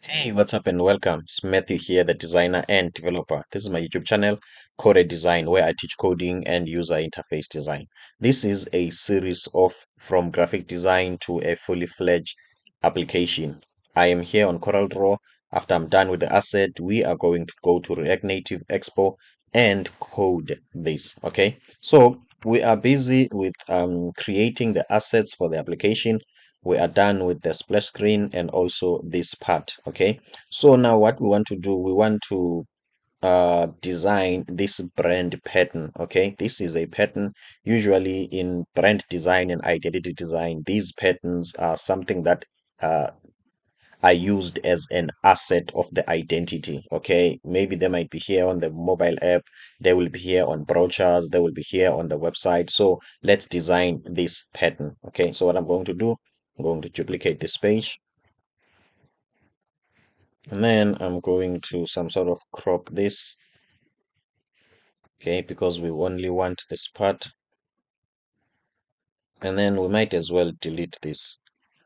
Hey, what's up and welcome. It's Matthew here, the designer and developer. This is my YouTube channel, Coded Design, where I teach coding and user interface design. This is a series of from graphic design to a fully fledged application. I am here on CorelDRAW. After I'm done with the asset, we are going to go to React Native Expo and code this. Okay, so we are busy with creating the assets for the application. We are done with the splash screen and also this part. Okay, so now what we want to do, we want to design this brand pattern. Okay, this is a pattern. Usually in brand design and identity design, these patterns are something that uh, are used as an asset of the identity. Okay, maybe they might be here on the mobile app, they will be here on brochures, they will be here on the website. So let's design this pattern. Okay, so what I'm going to do, I'm going to duplicate this page, and then I'm going to some sort of crop this. Okay, because we only want this part, and then we might as well delete this.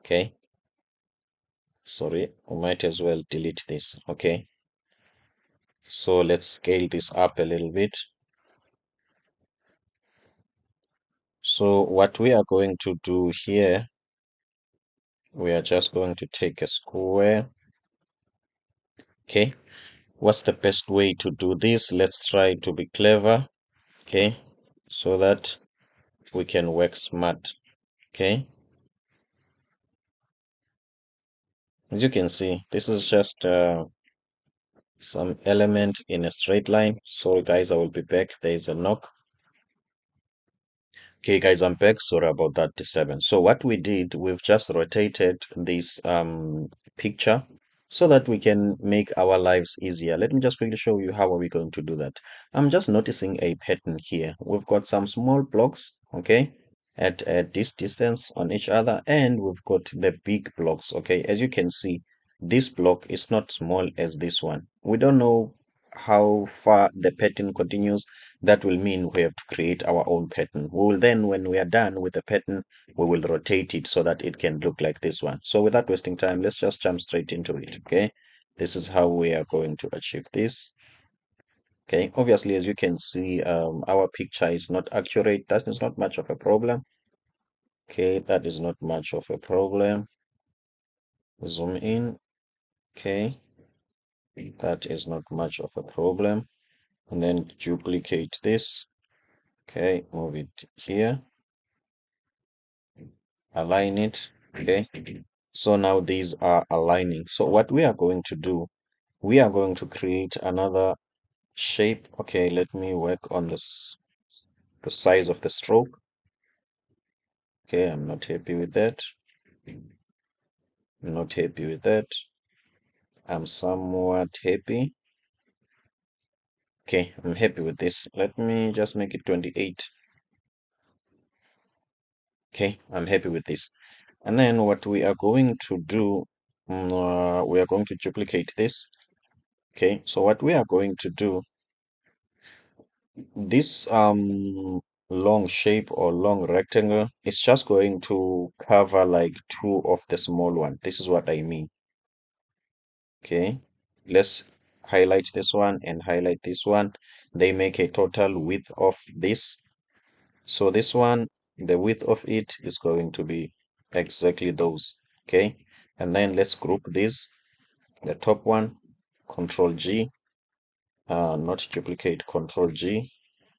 Okay, sorry, we might as well delete this. Okay, so let's scale this up a little bit. So what we are going to do here, we are just going to take a square. Okay, what's the best way to do this? Let's try to be clever. Okay, so that we can work smart. Okay, as you can see, this is just some element in a straight line. Sorry guys, I will be back. There is a knock. Okay, guys, I'm back. Sorry about that disturbance. So what we did, we've just rotated this picture so that we can make our lives easier. Let me just quickly show you how are we going to do that. I'm just noticing a pattern here. We've got some small blocks, okay, at this distance on each other, and we've got the big blocks, okay. As you can see, this block is not small as this one. We don't know how far the pattern continues. That will mean we have to create our own pattern. We will then, when we are done with the pattern, we will rotate it so that it can look like this one. So without wasting time, let's just jump straight into it. Okay, this is how we are going to achieve this. Okay, obviously, as you can see, our picture is not accurate. That is not much of a problem. Okay, that is not much of a problem. Zoom in. Okay, that is not much of a problem. And then duplicate this. Okay, move it here, align it. Okay, so now these are aligning. So what we are going to do, we are going to create another shape. Okay, let me work on this, the size of the stroke. Okay, I'm not happy with that. I'm not happy with that. I'm somewhat happy. Okay, I'm happy with this. Let me just make it 28. Okay, I'm happy with this. And then what we are going to do, we are going to duplicate this. Okay, so what we are going to do, this long shape or long rectangle is just going to cover like two of the small one. This is what I mean. Okay, let's highlight this one and highlight this one. They make a total width of this. So this one, the width of it is going to be exactly those. Okay, and then let's group this. The top one, Control G, not duplicate, Control G,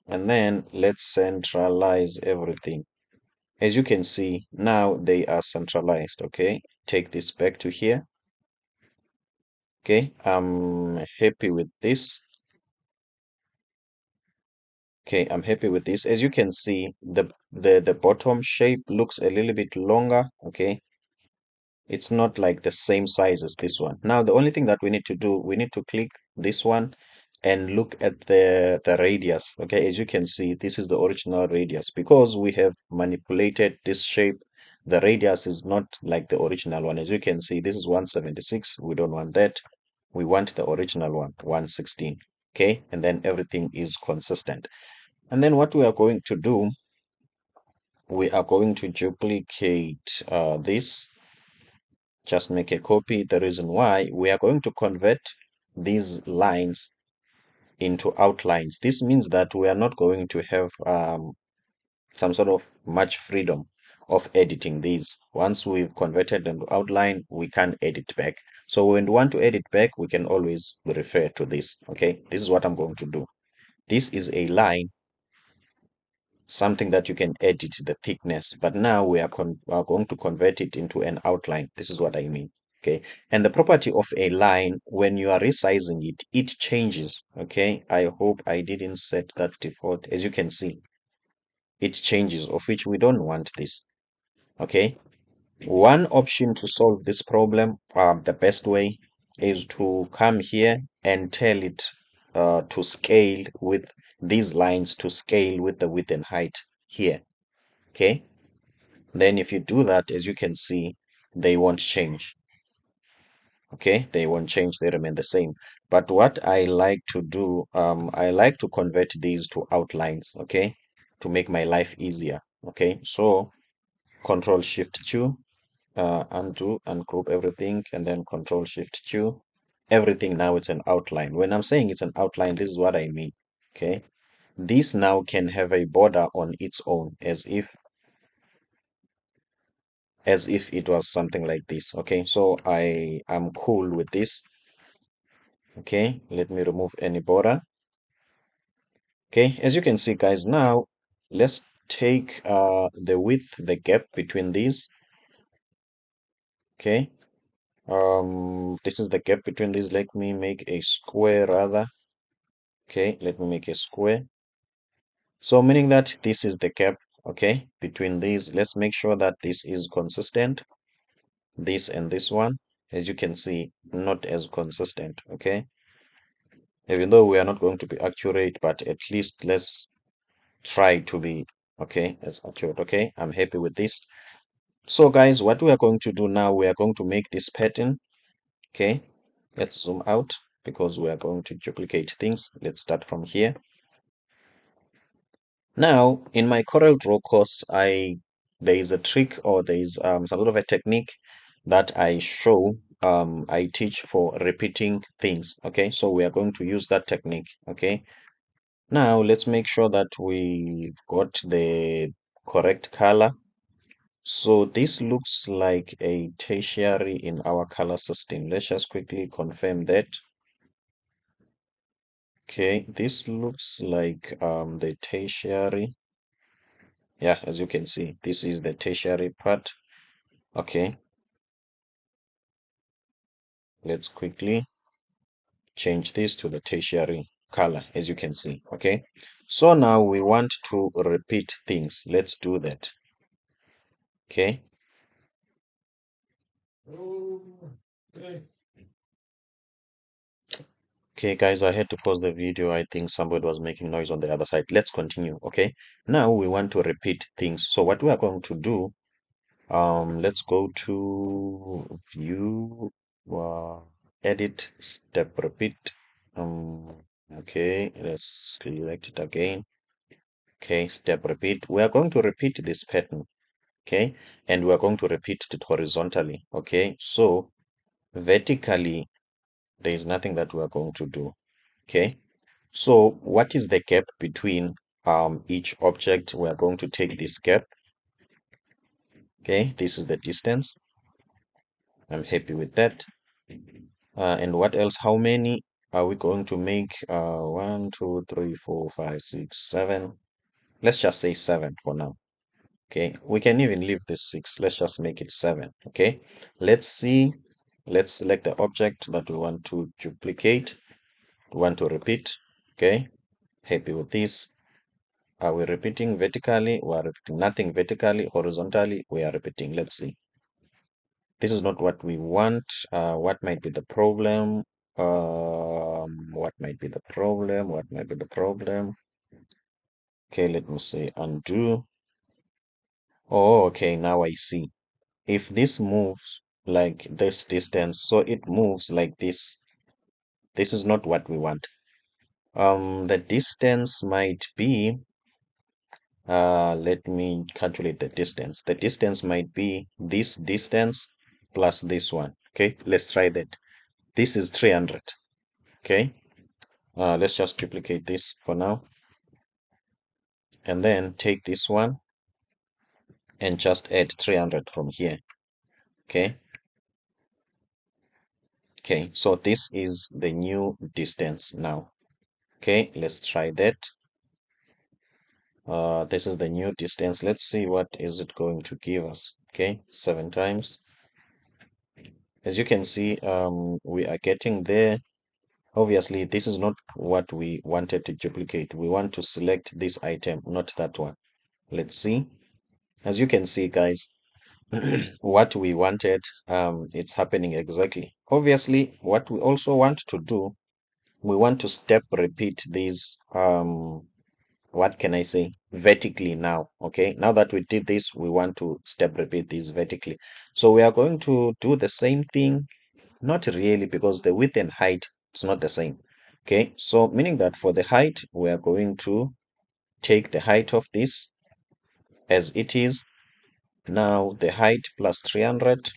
and then let's centralize everything. As you can see, now they are centralized. Okay, take this back to here. Okay, I'm happy with this. Okay, I'm happy with this. As you can see, the bottom shape looks a little bit longer. Okay, it's not like the same size as this one. Now, the only thing that we need to do, we need to click this one and look at the radius. Okay, as you can see, this is the original radius. Because we have manipulated this shape, the radius is not like the original one. As you can see, this is 176. We don't want that. We want the original one, 116. Okay, and then everything is consistent. And then what we are going to do, we are going to duplicate this. Just make a copy. The reason why we are going to convert these lines into outlines. This means that we are not going to have some sort of much freedom of editing these. Once we've converted them to outline, we can edit back. So when we want to edit back, we can always refer to this. Okay, this is what I'm going to do. This is a line, something that you can edit the thickness, but now we are going to convert it into an outline. This is what I mean. Okay, and the property of a line, when you are resizing it, it changes. Okay, I hope I didn't set that default. As you can see, it changes, of which we don't want this. Okay, one option to solve this problem, the best way, is to come here and tell it to scale with these lines, to scale with the width and height here. Okay, then if you do that, as you can see, they won't change. Okay, they won't change, they remain the same. But what I like to do, I like to convert these to outlines, okay, to make my life easier. Okay, so Control Shift Q, undo, ungroup everything, and then Control Shift Q. Everything now it's an outline. When I'm saying it's an outline, this is what I mean. Okay, this now can have a border on its own, as if it was something like this. Okay, so I am cool with this. Okay, let me remove any border. Okay, as you can see, guys, now let's take the width, the gap between these. Okay, this is the gap between these. Let me make a square rather. Okay, let me make a square. So meaning that this is the gap, okay, between these. Let's make sure that this is consistent, this and this one. As you can see, not as consistent, okay? Even though we are not going to be accurate, but at least let's try to be, okay, as accurate, okay? I'm happy with this. So guys, what we are going to do now, we are going to make this pattern, okay? Let's zoom out because we are going to duplicate things. Let's start from here. Now, in my Corel Draw course, there is a trick, or there is some sort of a technique that I show, I teach for repeating things. Okay, so we are going to use that technique. Okay, now let's make sure that we've got the correct color. So this looks like a tertiary in our color system. Let's just quickly confirm that. Okay, this looks like the tertiary. Yeah, as you can see, this is the tertiary part. Okay, let's quickly change this to the tertiary color, as you can see. Okay, so now we want to repeat things. Let's do that. Okay, okay, guys, I had to pause the video. I think somebody was making noise on the other side. Let's continue. Okay, now we want to repeat things. So what we are going to do, let's go to view, edit, step repeat. Okay, let's select it again. Okay, step repeat. We are going to repeat this pattern. Okay, and we are going to repeat it horizontally. Okay, so vertically, there is nothing that we are going to do. Okay, so what is the gap between each object? We are going to take this gap. Okay, this is the distance. I'm happy with that. And what else? How many are we going to make? 1, 2, 3, 4, 5, 6, 7. Let's just say 7 for now. Okay, we can even leave this 6. Let's just make it 7. Okay, let's see. Let's select the object that we want to duplicate, we want to repeat. Okay, happy with this. Are we repeating vertically? We are repeating nothing vertically. Horizontally, we are repeating. Let's see. This is not what we want. What might be the problem? What might be the problem? What might be the problem? Okay, let me say undo. Oh, okay, now I see. If this moves like this distance, so it moves like this. This is not what we want. The distance might be, let me calculate the distance. The distance might be this distance plus this one. Okay, let's try that. This is 300. Okay, let's just duplicate this for now, and then take this one and just add 300 from here. Okay, okay, so this is the new distance now. Okay, let's try that. This is the new distance. Let's see what is it going to give us. Okay, 7 times. As you can see, we are getting there. Obviously, this is not what we wanted to duplicate. We want to select this item, not that one. Let's see. As you can see, guys, what we wanted, it's happening exactly. Obviously, what we also want to do, we want to step repeat these, what can I say, vertically now. Okay, now that we did this, we want to step repeat this vertically. So we are going to do the same thing. Not really, because the width and height is not the same. Okay, so meaning that for the height, we are going to take the height of this as it is. Now the height plus 300.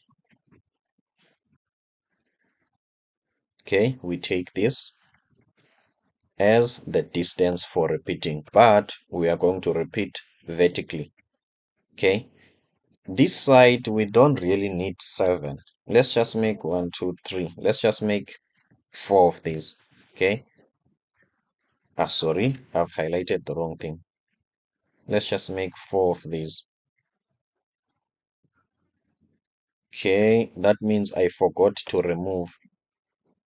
Okay, we take this as the distance for repeating, but we are going to repeat vertically. Okay, this side we don't really need 7. Let's just make 1, 2, 3. Let's just make 4 of these. Okay, sorry, I've highlighted the wrong thing. Let's just make 4 of these. Okay, that means I forgot to remove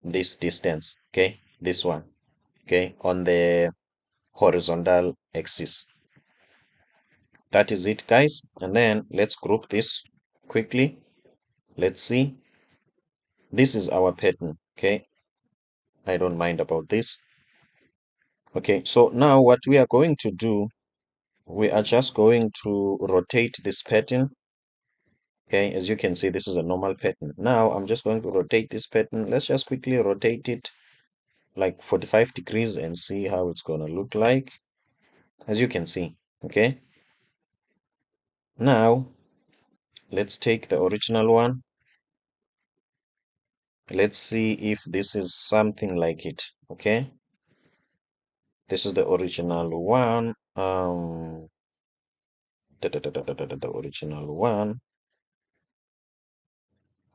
this distance. Okay, this one. Okay, on the horizontal axis. That is it, guys. And then let's group this quickly. Let's see. This is our pattern. Okay, I don't mind about this. Okay, so now what we are going to do, we are just going to rotate this pattern. Okay, as you can see, this is a normal pattern. Now I'm just going to rotate this pattern. Let's just quickly rotate it like 45 degrees and see how it's gonna look like. As you can see, okay. Now let's take the original one. Let's see if this is something like it. Okay, this is the original one. The original one.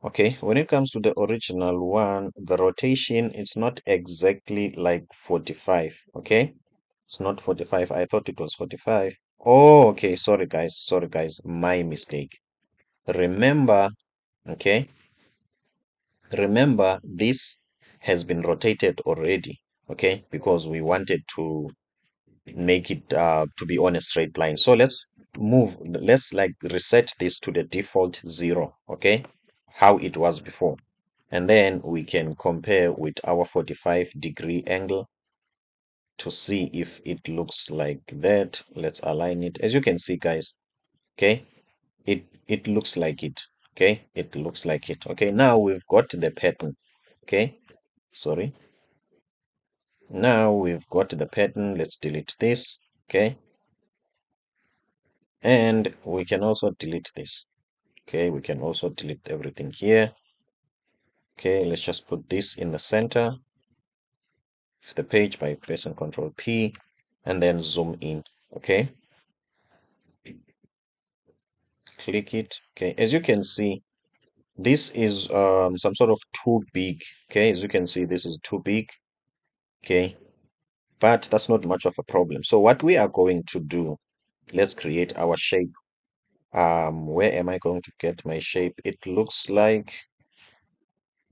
Okay, when it comes to the original one, the rotation is not exactly like 45. Okay, it's not 45. I thought it was 45. Oh, okay. Sorry, guys. Sorry, guys. My mistake. Remember, okay, remember this has been rotated already, okay, because we wanted to make it to be on a straight line. So let's like reset this to the default 0, okay, how it was before. And then we can compare with our 45-degree angle to see if it looks like that. Let's align it. As you can see, guys, okay, it looks like it. Okay, it looks like it. Okay, now we've got the pattern. Okay, sorry. Now we've got the pattern. Let's delete this. Okay, and we can also delete this. Okay, we can also delete everything here. Okay, let's just put this in the center of the page by pressing Control P and then zoom in. Okay, click it. Okay, as you can see, this is some sort of too big. Okay, as you can see, this is too big. Okay, but that's not much of a problem. So what we are going to do, let's create our shape. Where am I going to get my shape? It looks like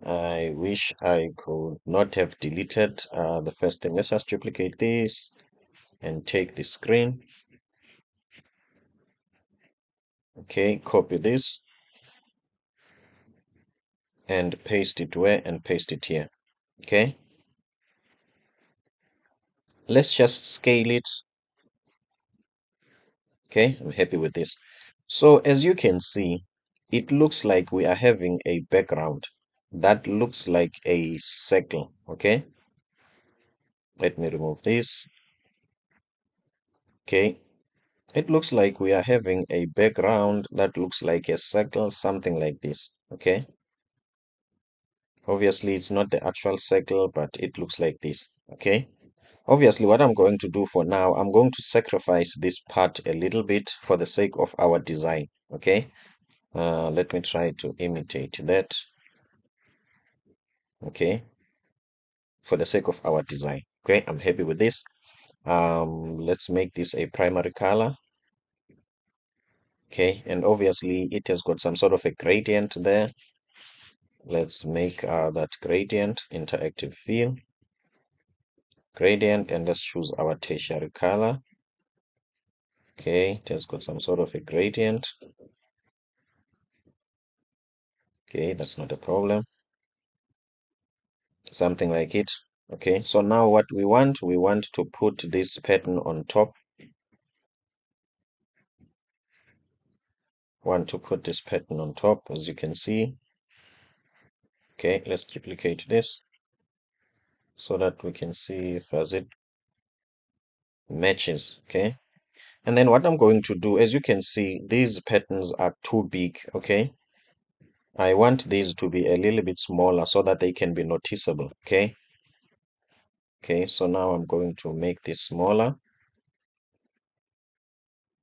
I wish I could not have deleted the first thing. Let's just duplicate this and take the screen. Okay, copy this and paste it where, and paste it here. Okay, let's just scale it. Okay, I'm happy with this. So as you can see, it looks like we are having a background that looks like a circle. Okay, let me remove this. Okay, it looks like we are having a background that looks like a circle, something like this. Okay, obviously it's not the actual circle, but it looks like this. Okay, obviously what I'm going to do for now, I'm going to sacrifice this part a little bit for the sake of our design. Okay, let me try to imitate that. Okay, for the sake of our design. Okay, I'm happy with this. Let's make this a primary color. Okay, and obviously it has got some sort of a gradient there. Let's make that gradient interactive fill gradient, and let's choose our tertiary color. Okay, it has got some sort of a gradient. Okay, that's not a problem. Something like it. Okay, so now what we want to put this pattern on top. Want to put this pattern on top, as you can see. Okay, let's duplicate this so that we can see if as it matches. Okay, and then what I'm going to do, as you can see, these patterns are too big. Okay, I want these to be a little bit smaller so that they can be noticeable. Okay, okay, so now I'm going to make this smaller.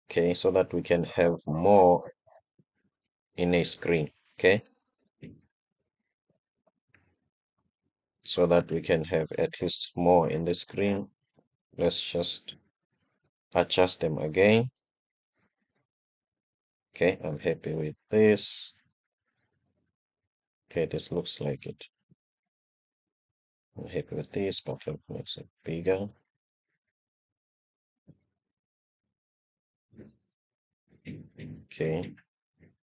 Okay, so that we can have more in a screen. Okay, so that we can have at least more in the screen. Let's just adjust them again. Okay, I'm happy with this. Okay, this looks like it. I'm happy with this, but let me make it bigger. Okay,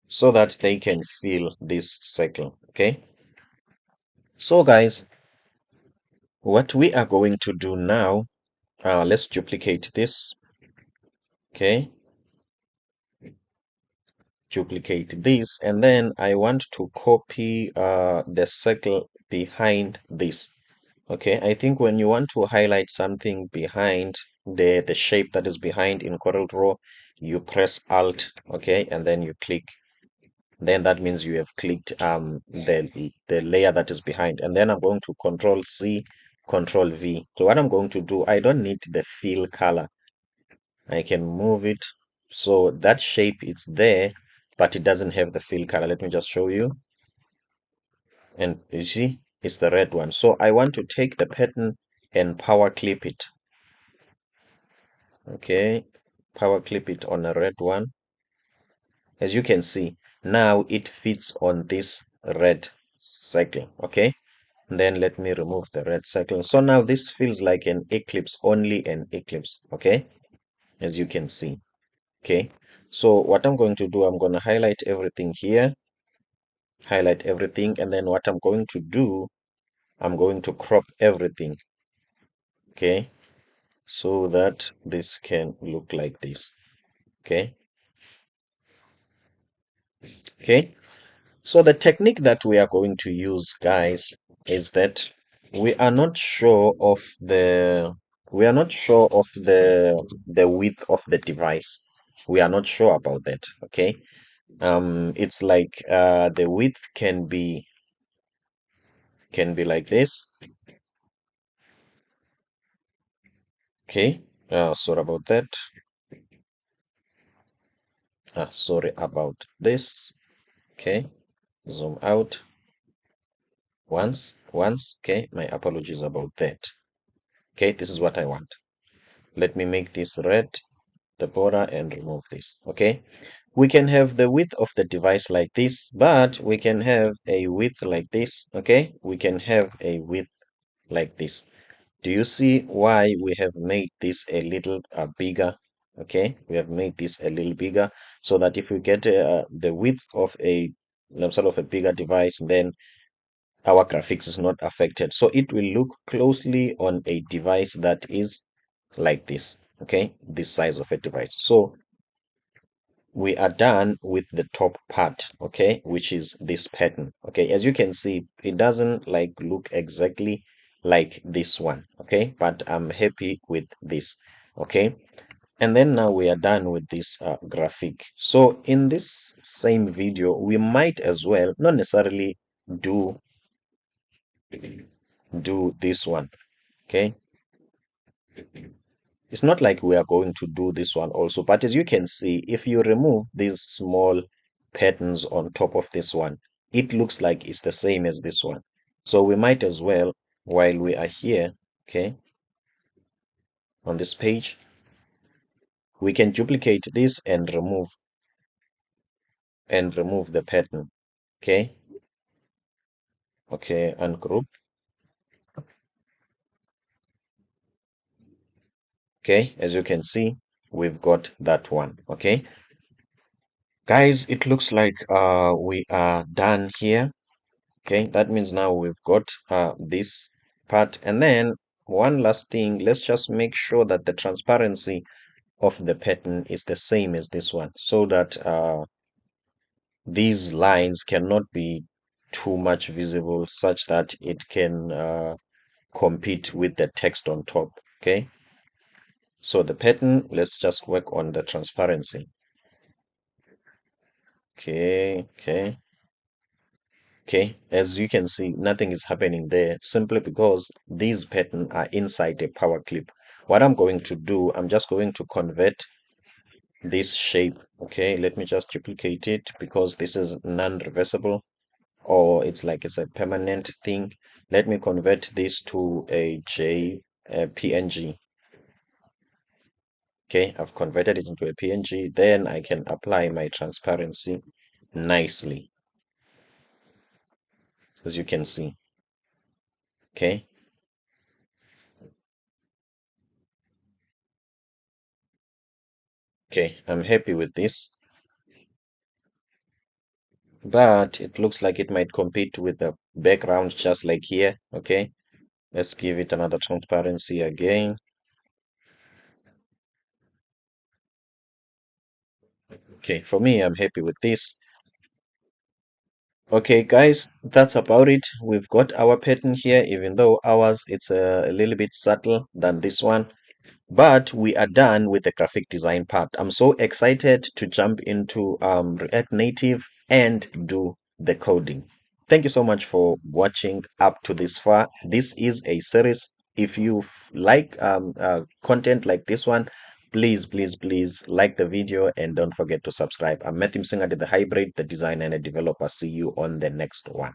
so that they can feel this circle. Okay, so guys, what we are going to do now, let's duplicate this. Okay, duplicate this, and then I want to copy the circle behind this. Okay, I think when you want to highlight something behind the shape that is behind in CorelDRAW, you press Alt, okay, and then you click. Then that means you have clicked the layer that is behind. And then I'm going to Control C, Control V. So what I'm going to do, I don't need the fill color. I can move it so that shape it's there, but it doesn't have the fill color. Let me just show you. And you see, it's the red one. So I want to take the pattern and power clip it. Okay, power clip it on a red one. As you can see, now it fits on this red circle. Okay, and then let me remove the red circle. So now this feels like an eclipse, only an eclipse. Okay, as you can see. Okay, so what I'm going to do, I'm going to highlight everything here, highlight everything, and then what I'm going to do, I'm going to crop everything. Okay, so that this can look like this. Okay, okay. So the technique that we are going to use, guys, is that we are not sure of the width of the device. We are not sure about that. Okay. It's like the width can be like this. Okay. Sorry about that. Sorry about this. Okay. Zoom out once. Okay. My apologies about that. Okay. This is what I want. Let me make this red, the border, and remove this. Okay. We can have the width of the device like this, but we can have a width like this. Okay. We can have a width like this. Do you see why we have made this a little bigger? Okay, we have made this a little bigger so that if we get the width of a sort of a bigger device, then our graphics is not affected. So it will look closely on a device that is like this. Okay, this size of a device. So we are done with the top part, okay, which is this pattern. Okay, as you can see, it doesn't like look exactly like this one. Okay, but I'm happy with this. Okay, And then now we are done with this graphic. So in this same video, we might as well not necessarily do do this one. Okay, it's not like we are going to do this one also, but as you can see, if you remove these small patterns on top of this one, it looks like it's the same as this one. So we might as well, while we are here, okay, on this page, we can duplicate this and remove the pattern. Okay, okay, ungroup. Okay, as you can see, we've got that one. Okay, guys, it looks like we are done here. Okay, that means now we've got this part. And then one last thing, let's just make sure that the transparency of the pattern is the same as this one, so that these lines cannot be too much visible, such that it can compete with the text on top. Okay, so the pattern, let's just work on the transparency. Okay, okay. Okay, as you can see, nothing is happening there simply because these patterns are inside a power clip. What I'm going to do, I'm just going to convert this shape. Okay, let me just duplicate it because this is non-reversible, or it's like it's a permanent thing. Let me convert this to a PNG. Okay, I've converted it into a PNG. Then I can apply my transparency nicely, as you can see. Okay. Okay, I'm happy with this, but it looks like it might compete with the background just like here. Okay, let's give it another transparency again. Okay, for me, I'm happy with this. Okay, guys, that's about it. We've got our pattern here, even though ours it's a little bit subtle than this one. But we are done with the graphic design part. I'm so excited to jump into React Native and do the coding. Thank you so much for watching up to this far. This is a series. If you like content like this one, please, please, please like the video and don't forget to subscribe. I'm Matthew Msingade, the hybrid, the designer and a developer. See you on the next one.